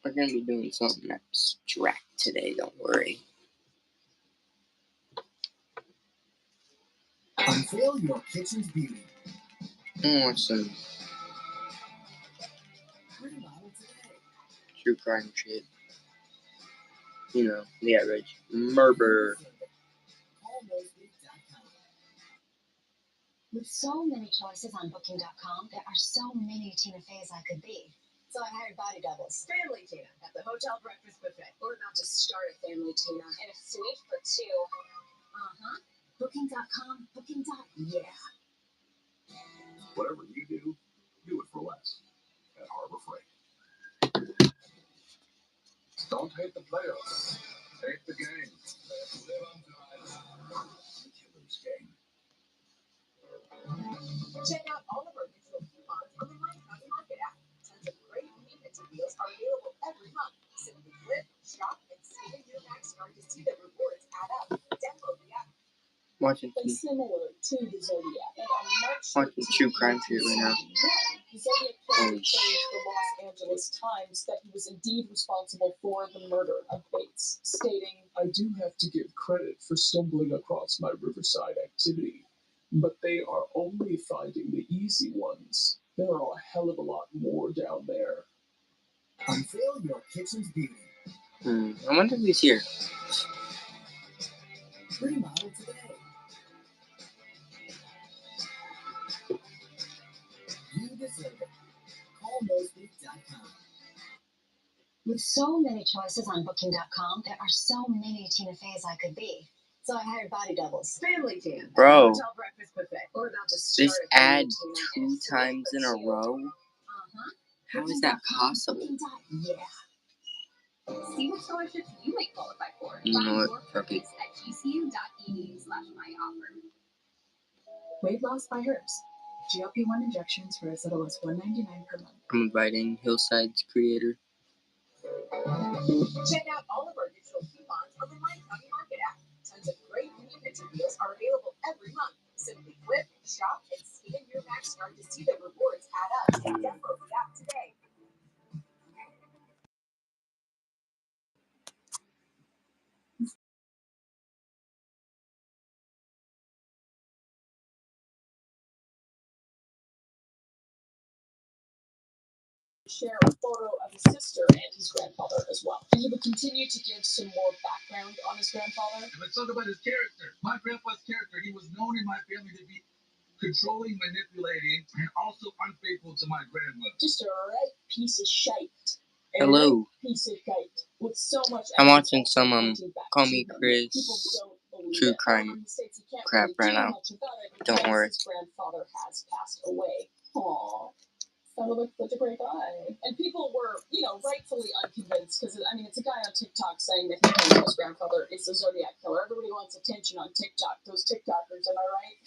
We're going to be doing something abstract today, don't worry. Unveil your kitchen's beauty. I want some true crime shit. You know, the average murder. With so many choices on Booking.com, there are so many Tina Feys I could be. So I hired body doubles. Family Tina at the Hotel Breakfast Buffet. Or about to start a Family Tina in a suite for two. Booking.com, Booking.yeah. Whatever you do it for less at Harbor Freight. Don't hate the playoffs. Hate the game. The Killer's game. Check out all of our digital coupons on the My County Market app. Tons of great units and deals are available every month. Simply flip, shop, and scan your Max card to see the rewards add up. Download the app. Watching Similar to the Zodiac. And on March watching true crime shit right now. the Zodiac Killer claimed to the Los Angeles Times that he was indeed responsible for the murder of Bates, stating, I do have to give credit for stumbling across my Riverside activity, but they are only finding the easy ones. There are a hell of a lot more down there. Unveil your kitchen's beauty. I wonder if he's here. Remodel today. You deserve it. Call Mosby.com. with so many choices on Booking.com, there are so many Tina Feys I could be. So I hired body doubles. Family Tina. Bro, Hotel Breakfast Buffet. Or about to start this a Family ad Tina 2 times in a row? How is that possible? Yeah. See what scholarships you might qualify for. You know Find what? your Fuck it. purpose at gcu.edu/myoffer. Weight loss by Herbs. GLP-1 injections for as little as $1.99 per month. I'm inviting Hillside's creator. Check out all of our digital coupons on the My County Market app. Tons of great units and deals are available every month. Simply flip, shop, and scan your Max card to see the rewards add up. Download the app today. Share a photo of his sister and his grandfather as well. And he would continue to give some more background on his grandfather. Let's talk about his character. My grandpa's character. He was known in my family to be controlling, manipulating, and also unfaithful to my grandmother. Just a right piece of shite. Hello. Piece of shite with so much. I'm watching some Call Me Chris true crime crap right now. Don't worry. His grandfather has passed away. Aww. Sounded like such a great guy. And people were, rightfully unconvinced because, it's a guy on TikTok saying that he thinks his grandfather is the Zodiac Killer. Everybody wants attention on TikTok. Those TikTokers, am I right?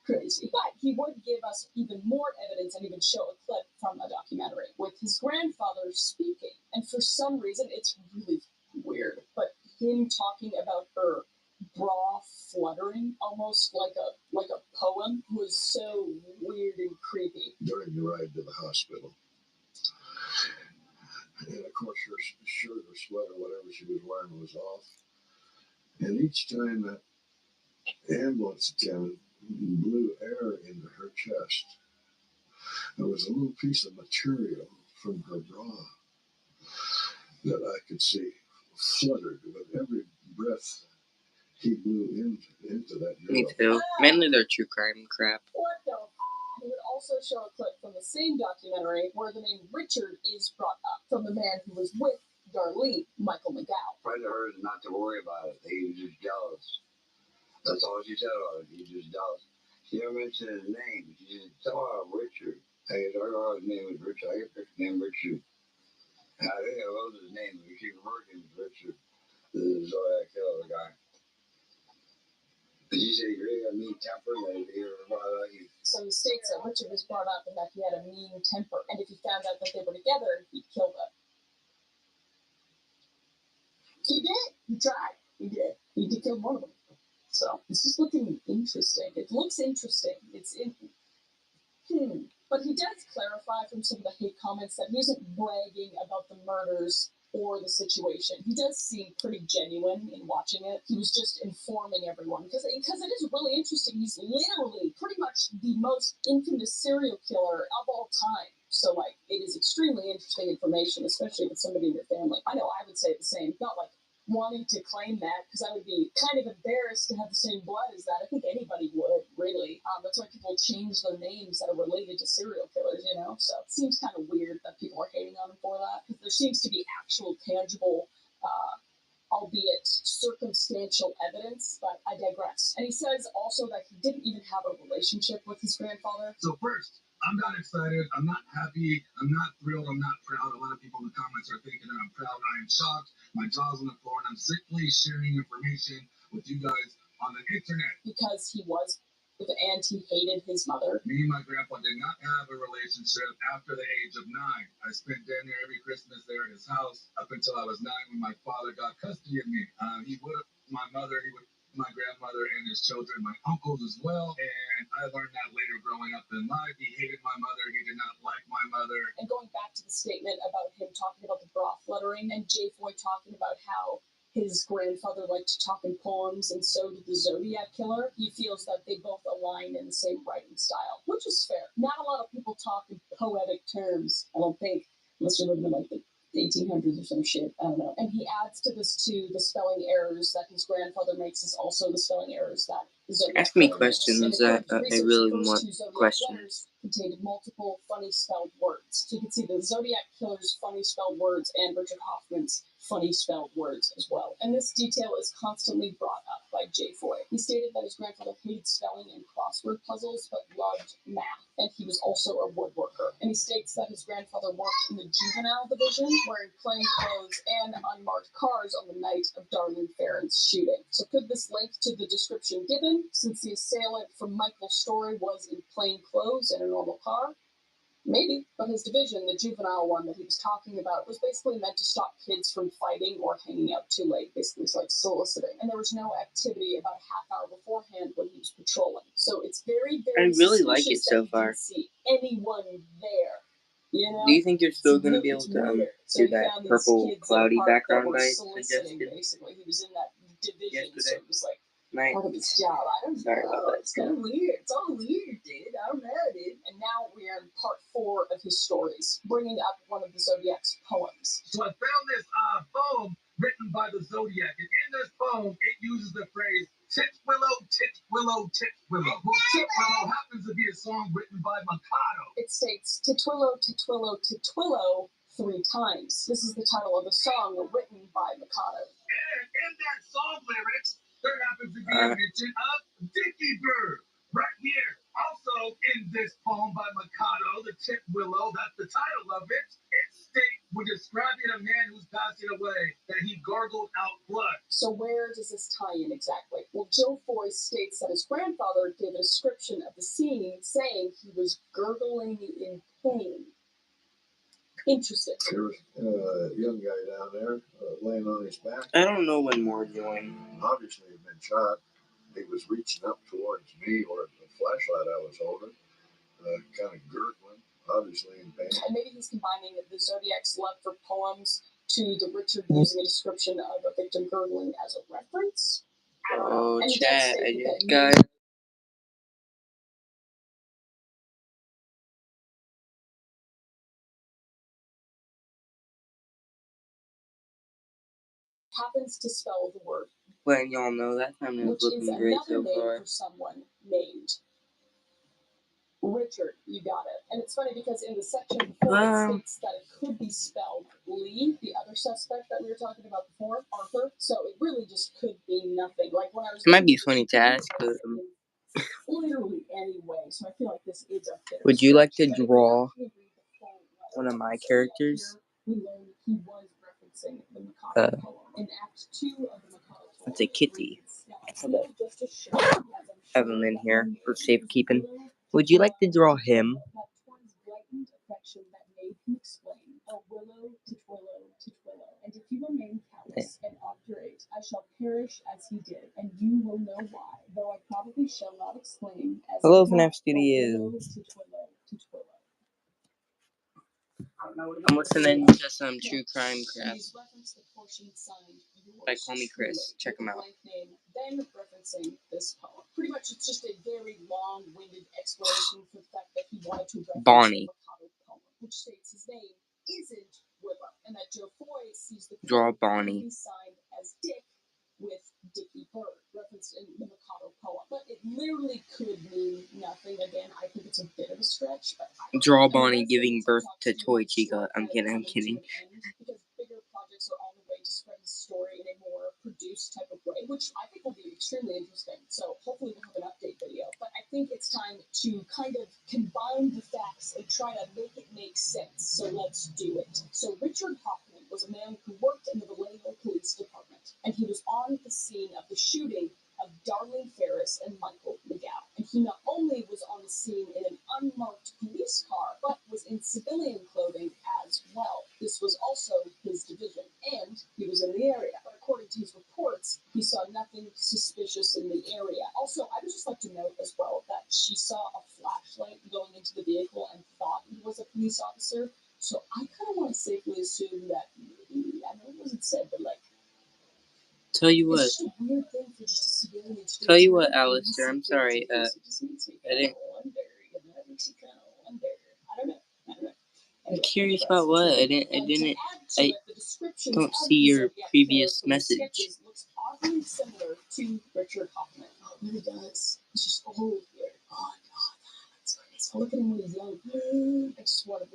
Crazy. But he would give us even more evidence and even show a clip from a documentary with his grandfather speaking. And for some reason, it's really weird. But him talking about her bra fluttering, almost like a poem, was so weird and creepy. During the ride to the hospital. And of course her shirt or sweater, whatever she was wearing, was off. And each time that ambulance attendant blew air into her chest, there was a little piece of material from her bra that I could see fluttered with every breath he blew into that girl. Me too. Mainly their true crime crap. What the f***? He would also show a clip from the same documentary where the name Richard is brought up from the man who was with Darlene, Michael McGowan. Friend of hers not to worry about it. He was just jealous. That's all she said about it. He was just jealous. She never mentioned his name. She just said, oh, Richard. I thought his name was Richard. I get the name Richard. And I think I wrote his name. We keep working with Richard. The Zodiac Killer guy. Did you say he really got a mean temper that he ever brought out you? So he states that Richard was brought up and that he had a mean temper, and if he found out that they were together, he'd kill them. He did. He tried. He did. He did kill one of them. So this is looking interesting. It looks interesting. But he does clarify from some of the hate comments that he isn't bragging about the murders or the situation. He does seem pretty genuine in watching it. He was just informing everyone because it is really interesting. He's literally pretty much the most infamous serial killer of all time. So, like, it is extremely interesting information, especially with somebody in your family. I know I would say the same. Not like wanting to claim that because I would be kind of embarrassed to have the same blood as that. I think anybody would, really. That's why people change their names that are related to serial killers, you know? So it seems kind of weird that people are hating on him for that because there seems to be actual tangible, albeit circumstantial evidence, but I digress. And he says also that he didn't even have a relationship with his grandfather. So first, I'm not excited. I'm not happy. I'm not thrilled. I'm not proud. A lot of people in the comments are thinking that I'm proud. I am shocked. My jaw's on the floor, and I'm simply sharing information with you guys on the internet. Because he was, and he hated his mother. Me and my grandpa did not have a relationship after the age of 9. I spent dinner every Christmas there at his house up until I was 9 when my father got custody of me. He would my grandmother and his children, my uncles as well. And I learned that later growing up in life. He hated my mother. He did not like my mother. And going back to the statement about him talking about the broth lettering and Jay Foy talking about how his grandfather liked to talk in poems, and so did the Zodiac Killer. He feels that they both align in the same writing style, which is fair. Not a lot of people talk in poetic terms, I don't think, unless you're living in like the 1800s or some shit. I don't know. And he adds to this too the spelling errors that his grandfather makes is also the spelling errors that the Zodiac Ask me Killer questions makes. that I really want questions. Contained multiple funny spelled words. So you can see the Zodiac Killer's funny spelled words and Richard Hoffman's funny spelled words as well. And this detail is constantly brought up by Jay Foy. He stated that his grandfather hated spelling and crossword puzzles, but loved math. And he was also a woodworker. And he states that his grandfather worked in the juvenile division, wearing plain clothes and unmarked cars on the night of Darlene Ferrin's shooting. So could this link to the description given, since the assailant from Michael's story was in plain clothes and a normal car? Maybe, but his division, the juvenile one that he was talking about, was basically meant to stop kids from fighting or hanging out too late. Basically, it's like soliciting. And there was no activity about a half hour beforehand when he was patrolling. So it's very, very I really like it so far. didn't see anyone there. You know? Do you think you're still going to be able to do that purple cloudy background I suggested? Basically, he was in that division, yesterday? so it was like Night. part of his job. I don't Sorry know. about that. It's kind of weird. It's all weird, dude. I don't know, dude. And now we are in part 4 of his stories, bringing up one of the Zodiac's poems. So I found this poem written by the Zodiac, and in this poem, it uses the phrase "titwillow, titwillow, titwillow." Well, titwillow happens to be a song written by Mikado. It states "titwillow, titwillow, titwillow" 3 times. This is the title of the song written by Mikado. And in that song lyrics, there happens to be a mention of Dickie Bird right here. Also in this poem by Mikado, the Titwillow, that's the title of it. It states, we're describing a man who's passing away, that he gargled out blood. So where does this tie in exactly? Well, Joe Foy states that his grandfather gave a description of the scene, saying he was gurgling in pain. Interesting. There was a young guy down there laying on his back. I don't know when more joined. Obviously, he'd been shot. He was reaching up towards me or the flashlight I was holding, kind of gurgling, obviously in pain. And maybe he's combining the Zodiac's love for poems to the Richard using a description of a victim gurgling as a reference. Oh, and chat, I just got... happens to spell the word. Letting y'all know that time is looking great so far. For someone named Richard, you got it. And it's funny because in the section before it states that it could be spelled Lee, the other suspect that we were talking about before, Arthur. So it really just could be nothing. Like when I was. It might be funny to ask, but literally any way. So I feel like this is a fit. Would you like to draw one of my characters? We learned he was referencing the Mikado poem. In Act 2 of the Mikado poem. It's a kitty. Have him in here for safekeeping. Would you like to draw him? And if you remain callous and obdurate, I shall perish as he did, and you will know why, though I probably shall not exclaim as Hello, FNAF Studios. I'm listening to some true crime crap. By Call Me Chris. Check him out. Then referencing this poem. Pretty much, it's just a very long-winded explanation for the fact that he wanted to reference Bonnie. the Mikado poem, which states his name isn't Willow, and that Joe Foy sees the Draw poem Bonnie. signed as Dick with Dickie Bird, referenced in the Mikado poem. But it literally could mean nothing. Again, I think it's a bit of a stretch. But Draw Bonnie giving birth to Toy Chica. I'm kidding. Because bigger projects are on the way to spread the story in a more produced type of way, which I think will be extremely interesting. So hopefully we'll have an update video. But I think it's time to kind of combine the facts and try to make it make sense. So let's do it. So Richard Hoffman was a man who worked in the Vallejo Police Department, and he was on the scene of the shooting of Darlene Ferris and Michael McGow. And he not only was on the scene in an unmarked police car, but was in civilian clothing as well. This was also his division, and he was in the area. But according to his reports, he saw nothing suspicious in the area. Also, I would just like to note as well that she saw a flashlight going into the vehicle and thought he was a police officer. So I kind of want to safely assume that maybe, I know it wasn't said, but like, Tell you what. it's just a weird thing for just a civilian to do. Tell you what, Alistair. I'm sorry. It just makes me I didn't. it makes you kind of wonder. I don't know. I'm curious about what? I don't see your previous message. Looks oddly similar to Richard Hoffman. Oh, it really does. It's just old here. Oh my god, that's crazy. Look at him when he's young. I just want to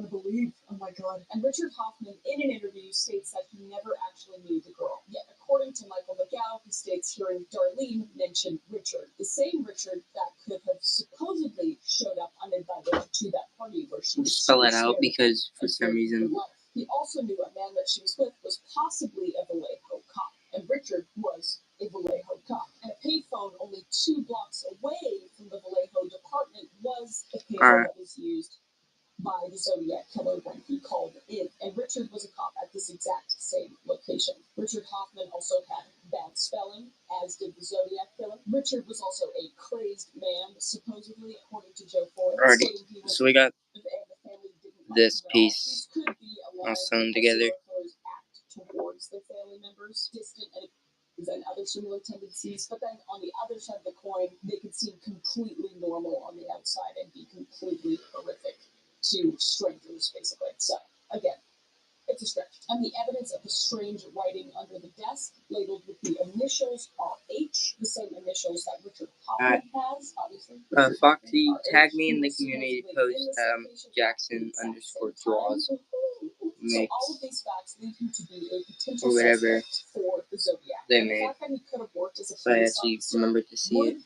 believe. Oh my god. And Richard Hoffman, in an interview, states that he never actually knew the girl. Yet, according to Michael McGow, he states hearing Darlene mention Richard, the same Richard that could have supposedly showed up uninvited to that party where she was. Spell it out because for some reason. He also knew a man that she was with was possibly a Vallejo cop, and Richard was a Vallejo cop. And a payphone only 2 blocks away from the Vallejo department was the payphone that was used by the Zodiac killer when he called in. And Richard was a cop at this exact same location. Richard Hoffman also had bad spelling, as did the Zodiac killer. Richard was also a crazed man, supposedly, according to Joe Foy. Alrighty, so we got this piece all sewn together. Towards their family members, distant and other similar tendencies, but then on the other side of the coin, they could seem completely normal on the outside and be completely horrific to strangers, basically. So, again, it's a stretch. And the evidence of the strange writing under the desk, labeled with the initials RH, the same initials that Richard Hoffman has, obviously. Foxy, tag me in the community post, Jackson_draws. Mix, so all of these facts lead him to be a potential or whatever for the Zodiac. they and made. The fact that he could have worked as a So I actually remembered to see it.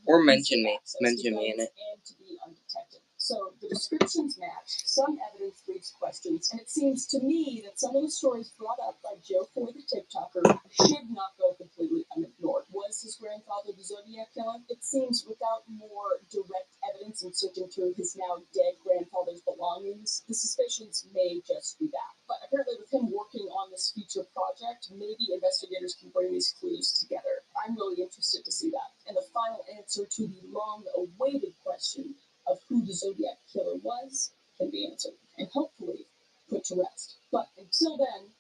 Or mention me in it. And to be undetected. So the descriptions match, some evidence leaves questions, and it seems to me that some of the stories brought up by Joe Foy the TikToker should not go completely unignored. Was his grandfather the Zodiac killer? It seems without more direct evidence and searching through his now dead grandfather's belongings, the suspicions may just be that. But apparently with him working on this future project, maybe investigators can bring these clues together. I'm really interested to see that. And the final answer to the long-awaited question of who the Zodiac killer was can be answered and hopefully put to rest. But until then,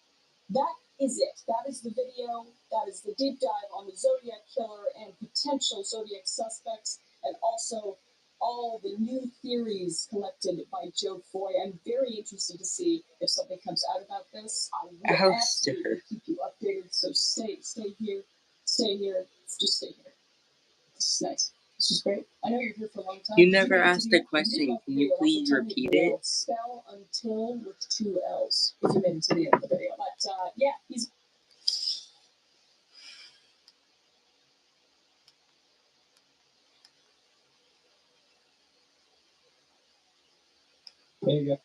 that is it. That is the video. That is the deep dive on the Zodiac killer and potential Zodiac suspects, and also all the new theories collected by Joe Foy. I'm very interested to see if something comes out about this. I will absolutely keep you updated. So stay here, just stay here. This is nice. This is great. I know you're here for a long time. You never asked a question. Can you please repeat it? Spell until with 2 L's. If you made it to the end of the video. But yeah, he's. There you go.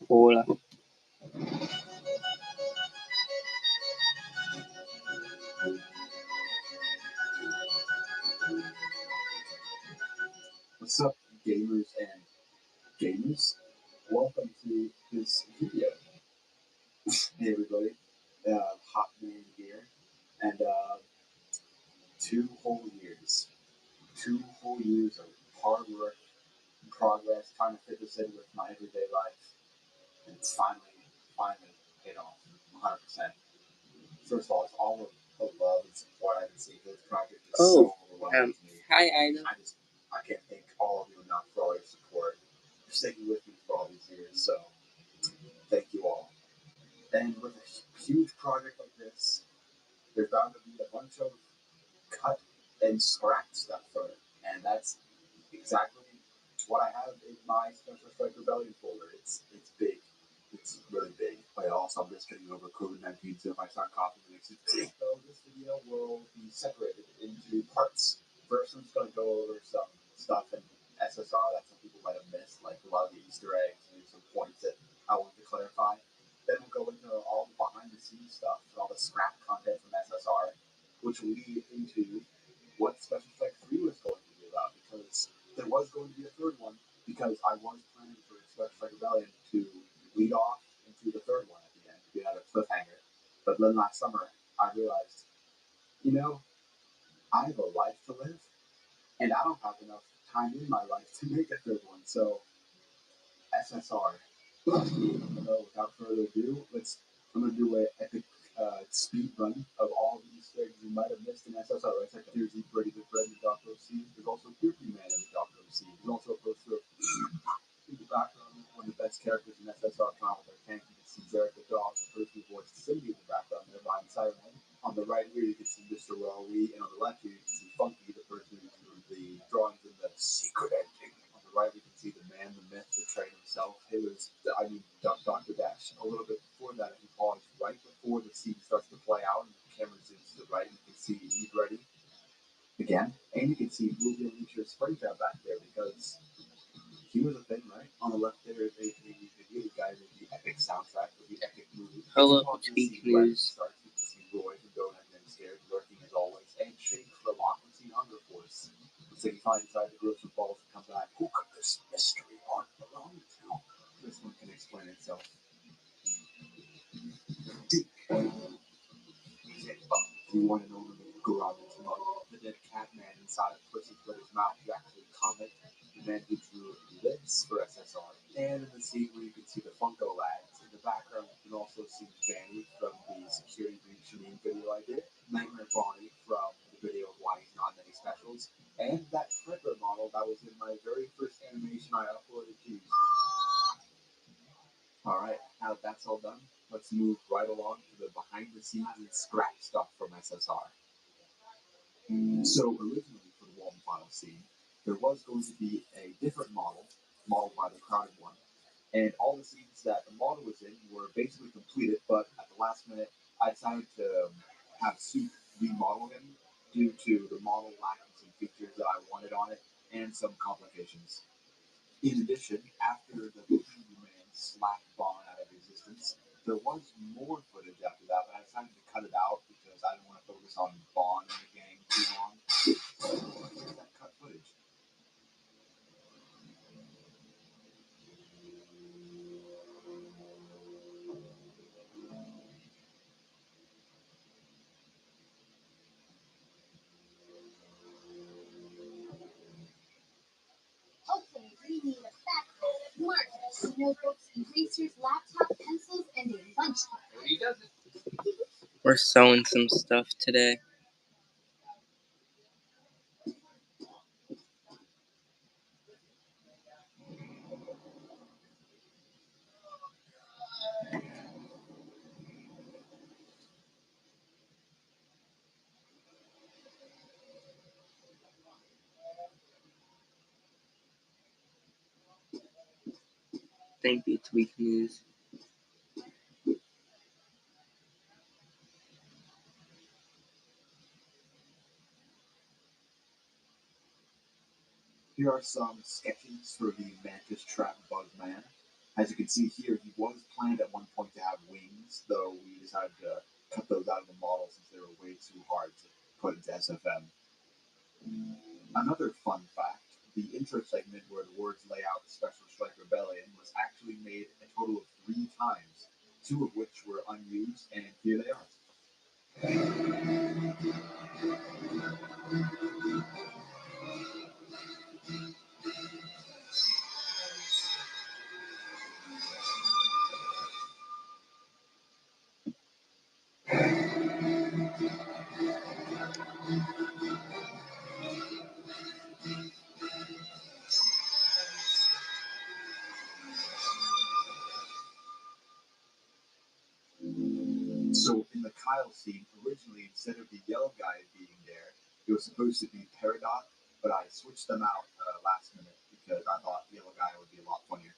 Hola. What's up, gamers and gamers? Welcome to this video. Hey everybody, Hotman here, and 2 whole years. 2 whole years of hard work and progress, trying to fit this in with my everyday life. And it's finally paid off 100%. First of all, it's all of love and support I've received. This project is so overwhelming to me. Hi, Ida. I can't thank all of you enough for all your support, for sticking with me for all these years. So, thank you all. And with a huge project like this, there's bound to be a bunch of cut and scrap stuff for it. And that's exactly what I have in my Special Strike Rebellion folder. It's big. It's really big. But also, I'm just getting over COVID-19, so if I start coughing, it makes it big. So this video will be separated into parts. First, I'm just going to go over some stuff in SSR that some people might have missed, like a lot of the Easter eggs and some points that I wanted to clarify. Then we'll go into all the behind-the-scenes stuff and all the scrap content from SSR, which will lead into what Special Strike 3 was going to be about, because there was going to be a third one, because I was planning for Special Strike Rebellion to lead off into the third one at the end, to be another cliffhanger. But then last summer, I realized, I have a life to live, and I don't have enough time in my life to make a third one. So, SSR. So, without further ado, I'm going to do an epic speed run of all the Easter eggs you might have missed in SSR. Right? It's like here's Eat Ready the Bread in the Dr. OC. There's also Goofy Man in the Dr. OC. There's also a poster of in the background, one of the best characters in SSR Con with their tank. You can see Zarek the dog, the person who voiced Cindy in the background there behind the Siren Head. On the right here, you can see Mr. Rowley, and on the left here, you can see Funky, the person who drew the drawings in the secret ending. On the right, we can see the man, the myth, the train himself. Dr. Dash. A little bit before that, if you pause right before the scene starts to play out, and the camera zooms to the right, you can see Eat Ready again, and you can see Movie and Leisure Springtrap back there, because he was a thing, right? On the left there, they the guy with the epic soundtrack for the epic movie. Hello, Speak News. Starts, you can see Roy from Donut and Scared lurking as always, and Shake from Aquatine Hunger Force. So you find inside the grow some balls and come back. Who could this mystery art belong to? This one can explain itself. You want to know the garage mug, the dead cat man inside of Pussy Split his mouth, you actually comment. The man who drew lips for SSR. And in the scene where you can see the Funko lads, in the background you can also see Danny from the Security Breach meme video I did, Nightmare Bonnie from the video of why he's not in any specials, and that Trigger model that was in my very first animation I uploaded to YouTube. Alright, now that that's all done, let's move right along to the behind the scenes and scrap stuff from SSR. So originally for the Walton Final scene, there was going to be a different model, modeled by the Crowded One, and all the scenes that the model was in were basically completed, but at the last minute, I decided to have Suit remodel him due to the model lacking some features that I wanted on it and some complications. In addition, after the Voodoo Man slapped Bond out of existence, there was more footage after that, but I decided to cut it out because I didn't want to focus on Bond and the gang too long. Here's that cut footage. Okay, we need a backpack, markers, notebooks, erasers, laptop, pencils, and a lunch pack. We're sewing some stuff today. Thank you, Tweak News. Here are some sketches for the Mantis Trap Bug Man. As you can see here, he was planned at one point to have wings, though we decided to cut those out of the model since they were way too hard to put into SFM. Another fun fact, the intro segment where the words lay out Special Strike Rebellion was actually made a total of 3 times, 2 of which were unused, and here they are. Kyle scene, originally, instead of the yellow guy being there, it was supposed to be Peridot, but I switched them out last minute because I thought the yellow guy would be a lot funnier.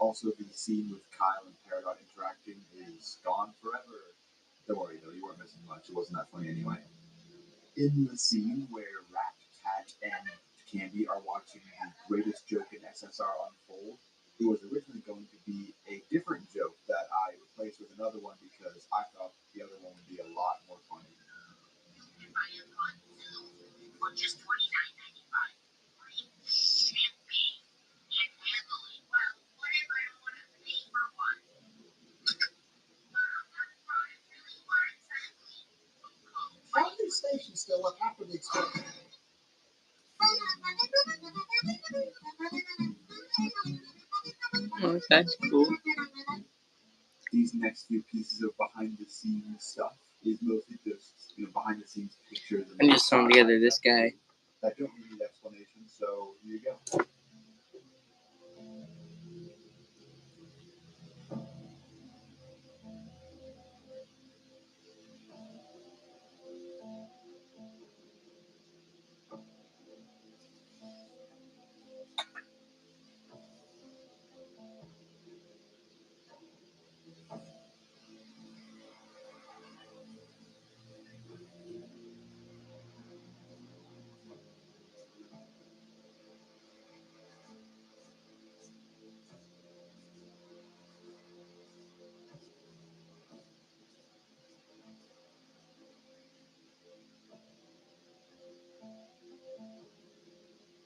Also, the scene with Kyle and Peridot interacting is gone forever. Don't worry though, you weren't missing much. It wasn't that funny anyway. In the scene where Rat, Cat, and Candy are watching the greatest joke in SSR unfold, it was originally going to be a different joke that I replaced with another one because I thought the other one would be a lot more funny. For just $29.95, free champagne and handling. Well, whatever I want to pay for one. Wow, that product really was exactly. How are these stations still up after the explosion? Okay, cool. These next few pieces of behind the scenes stuff is mostly just behind the scenes pictures. I'm just throwing together this guy. That don't need explanation, so here you go.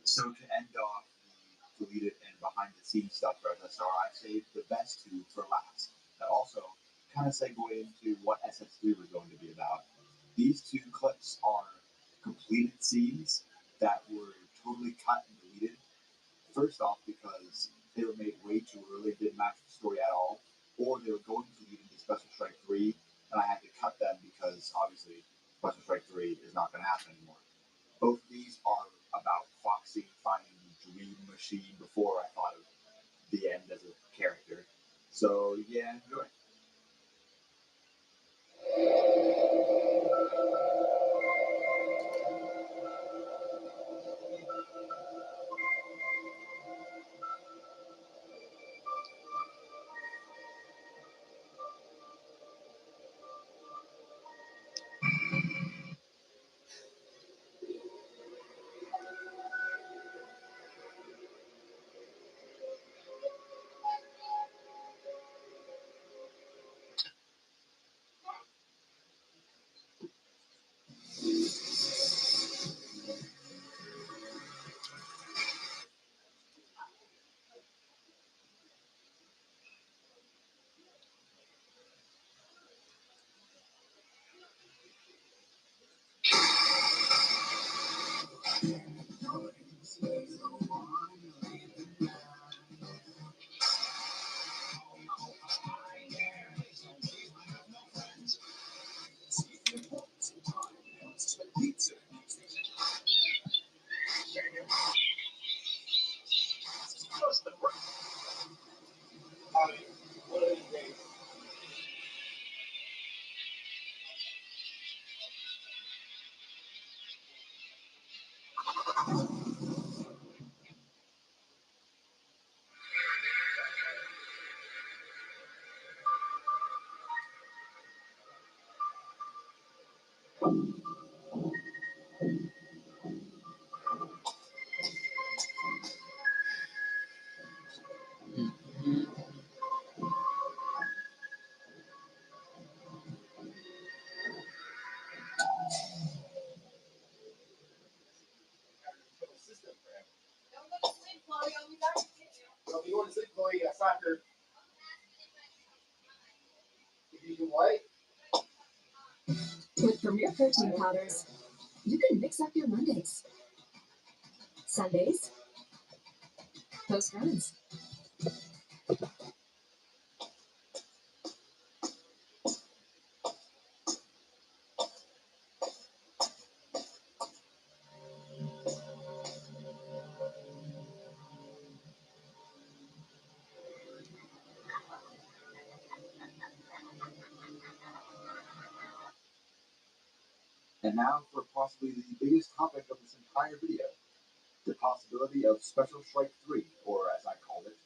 So to end off the deleted and behind the scenes stuff for SSR, I saved the best two for last. That also kind of segue into what SS3 was going to be about. These two clips are completed scenes that were totally cut and deleted. First off, because they were made way too early, didn't match the story at all, or they were going to lead into Special Strike 3, and I had to cut them because obviously Special Strike 3 is not going to happen anymore. Both of these are about Foxy finding the dream machine before I thought of the end as a character. So yeah, enjoy. With Premier Protein Powders, you can mix up your Mondays, Sundays, post runs. And now for possibly the biggest topic of this entire video, the possibility of Special Strike 3, or as I called it,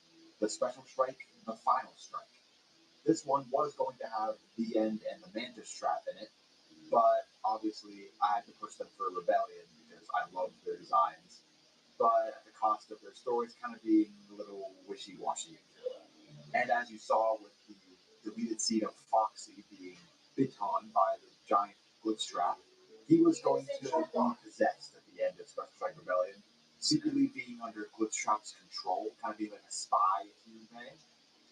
the Special Strike, the Final Strike. This one was going to have the End and the Mantis Trap in it, but obviously I had to push them for Rebellion because I loved their designs, but at the cost of their stories kind of being a little wishy-washy. And as you saw with the deleted scene of Foxy being bitten by the giant glitch trap, he was going to be possessed at the end of Special Strike Rebellion, secretly being under glitch trap's control, kind of being like a spy, if you may.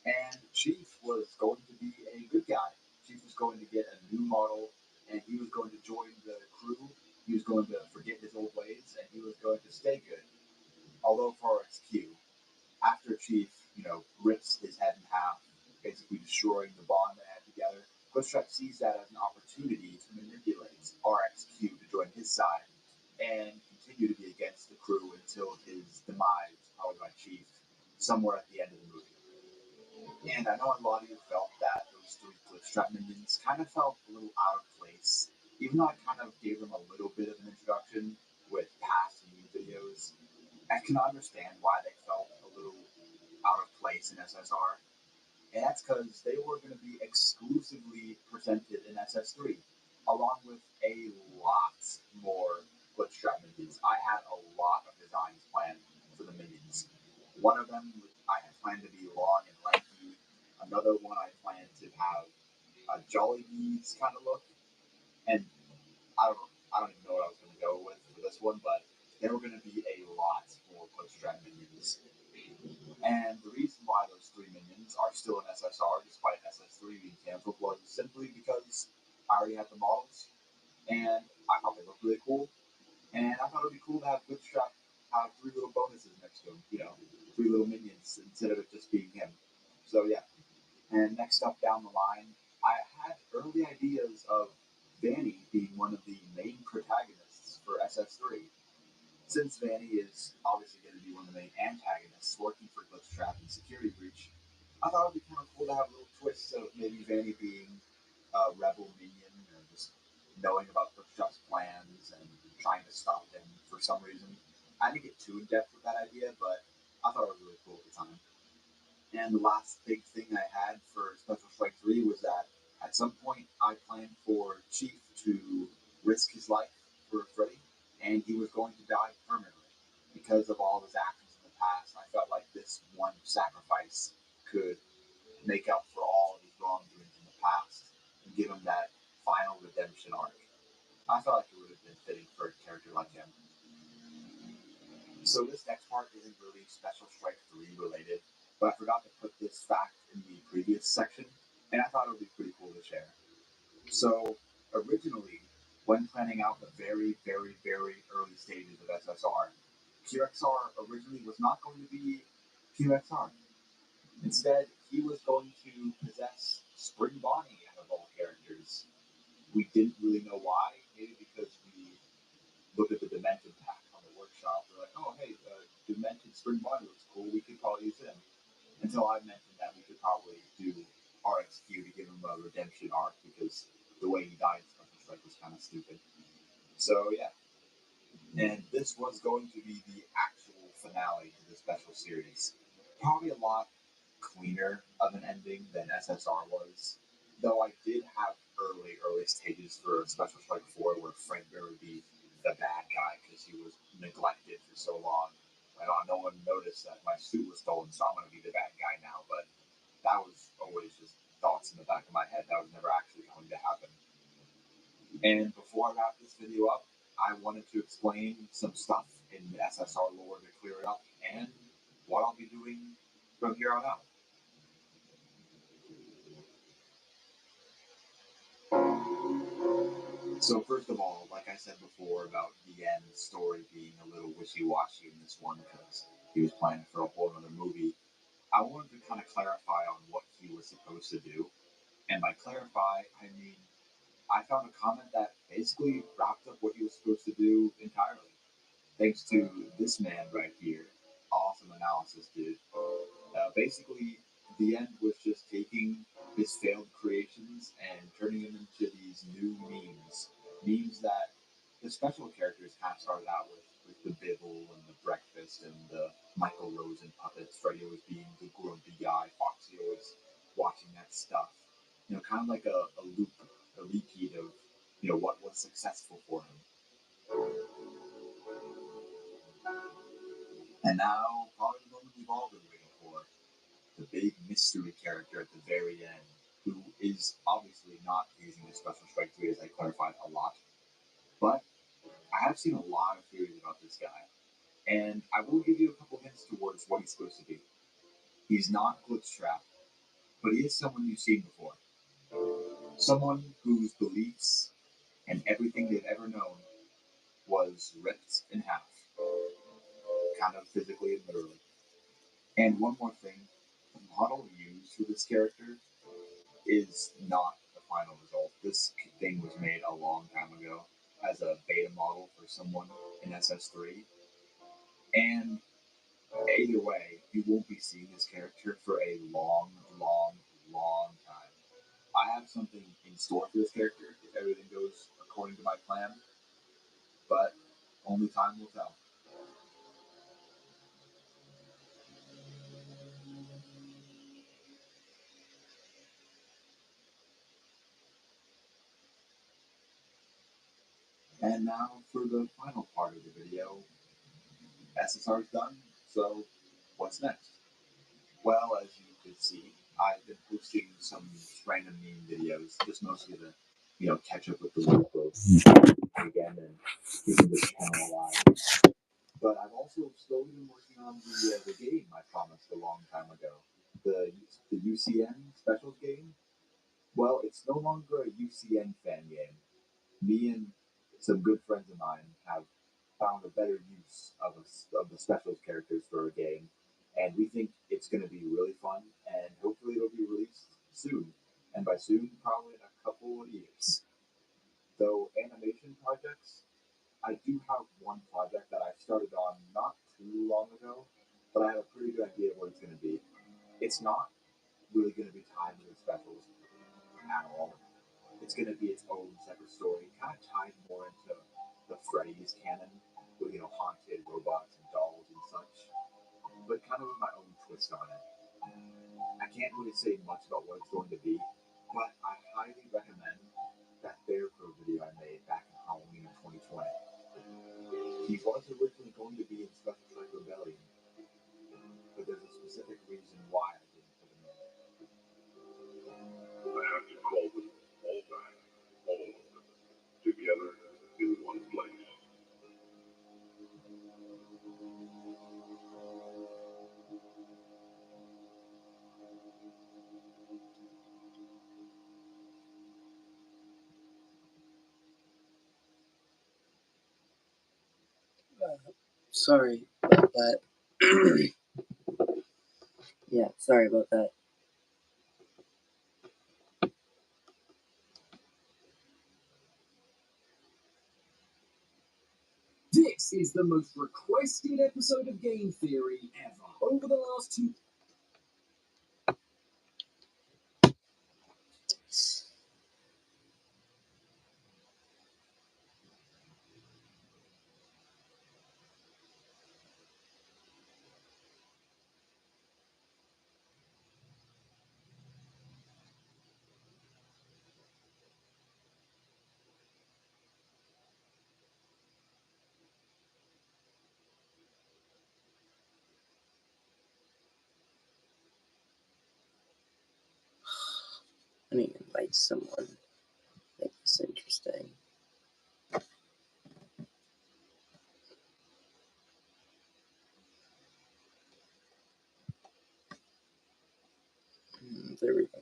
And Chief was going to be a good guy. Chief was going to get a new model, and he was going to join the crew. He was going to forget his old ways, and he was going to stay good. Although for RXQ, after Chief, rips his head in half, basically destroying the bond they had together, Glitchtrap sees that as an opportunity to manipulate RXQ to join his side and continue to be against the crew until his demise, probably by Chief, somewhere at the end of the movie. And I know a lot of you felt that those three Glitchtrap minions kind of felt a little out of place, even though I kind of gave them a little bit of an introduction with past meme videos. I can understand why they felt a little out of place in SSR, and that's because they were going to be exclusively presented in SS3, along with a lot more Glitchtrap minions. I had a lot of designs planned for the minions. One of them I had planned to be long and lanky. Another one I planned to have a Jolly Bees kind of look, and I don't even know what I was going to go with for this one, but there were going to be a lot more Glitchtrap minions. And the reason why those three minions are still in SSR, despite SS3 being canceled, was simply because I already had the models, and I thought they looked really cool, and I thought it would be cool to have Glitchtrap have three little bonuses next to him, three little minions, instead of it just being him. So yeah. And next up down the line, I had early ideas of Vanny being one of the main protagonists for SS3. Since Vanny is obviously going to be one of the main antagonists working for Glitchtrap and Security Breach, I thought it would be kind of cool to have a little twist of maybe Vanny being a rebel minion or just knowing about Glitchtrap's plans and trying to stop him for some reason. I didn't get too in depth with that idea, but I thought it was really cool at the time. And the last big thing I had for Special Strike 3 was that at some point I planned for Chief to risk his life for Freddy, and he was going to die permanently. Because of all his actions in the past, I felt like this one sacrifice could make up for all of his wrongdoings in the past and give him that final redemption arc. I felt like it would have been fitting for a character like him. So this next part isn't really Special Strike 3 related, but I forgot to put this fact in the previous section, and I thought it would be pretty cool to share. So originally, when planning out the very, very, very early stages of SSR, QXR originally was not going to be QXR. Instead, he was going to possess Spring Bonnie out of all characters. We didn't really know why, maybe because we looked at the Demented pack on the workshop. We're like, oh, hey, Demented Spring Bonnie looks cool, we could probably use him. Until I mentioned that we could probably do RXQ to give him a redemption arc because the way he died in Special Strike was kind of stupid. So, yeah. And this was going to be the actual finale to the special series. Probably a lot cleaner of an ending than SSR was. Though I did have early stages for Special Strike 4 where Fredbear would be the bad guy because he was neglected for so long. And no one noticed that my suit was stolen, so I'm going to be the bad guy now. But that was always just thoughts in the back of my head. That was never actually going to happen. And before I wrap this video up, I wanted to explain some stuff in the SSR lore to clear it up and what I'll be doing from here on out. So first of all, like I said before about the end story being a little wishy-washy in this one because he was planning for a whole other movie, I wanted to kind of clarify on what he was supposed to do. And by clarify, I mean I found a comment that basically wrapped up what he was supposed to do entirely. Thanks to this man right here. Awesome analysis, dude. Basically, the end was just taking his failed creations and turning them into these new memes. means that the special characters kind of started out with the Bibble and the Breakfast and the Michael Rosen puppets, Freddy always being the grumpy guy, Foxy always watching that stuff. Kind of like a loop, a repeat of, what was successful for him. And now, probably the moment we've all been waiting for, the big mystery character at the very end, who is obviously not using the Special Strike 3, as I clarified a lot. But I have seen a lot of theories about this guy, and I will give you a couple hints towards what he's supposed to be. He's not Glitchtrap, but he is someone you've seen before. Someone whose beliefs and everything they've ever known was ripped in half, kind of physically and literally. And one more thing, the model used for this character is not the final result. This thing was made a long time ago as a beta model for someone in SS3. And either way, you won't be seeing this character for a long, long, long time. I have something in store for this character if everything goes according to my plan, but only time will tell. And now for the final part of the video. SSR's done, so what's next? Well, as you could see, I've been posting some random meme videos, just mostly to, catch up with the workload again and keeping this channel alive. But I've also slowly been working on the game I promised a long time ago, the UCN Specials game. Well, it's no longer a UCN fan game. Me and some good friends of mine have found a better use of the specials characters for a game, and we think it's going to be really fun, and hopefully it'll be released soon. And by soon, probably in a couple of years. Though animation projects, I do have one project that I started on not too long ago, but I have a pretty good idea of what it's going to be. It's not really going to be tied to the specials at all. It's going to be its own separate story, kind of tied more into the Freddy's canon, with haunted robots and dolls and such, but kind of with my own twist on it. I can't really say much about what it's going to be, but I highly recommend that Bear Crow video I made back in Halloween of 2020. He was originally going to be in Special Strike Rebellion, but there's a specific reason why I didn't put him in. I have to call them all back, all of them, together in one place. Sorry about that. Yeah, sorry about that. This is the most requested episode of Game Theory ever. Over the last 2... Let me invite someone. Make this interesting. There we go.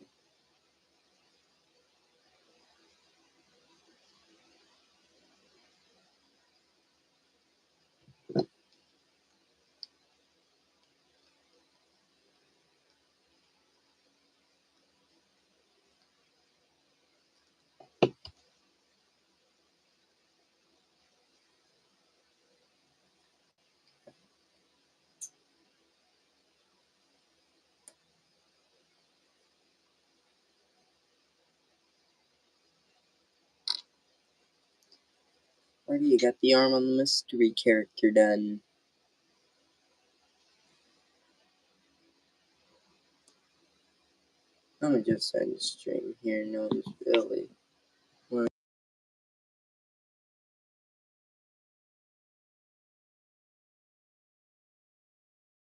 Alrighty, you got the arm on the mystery character done. I'm gonna just end the stream here, notice Billy.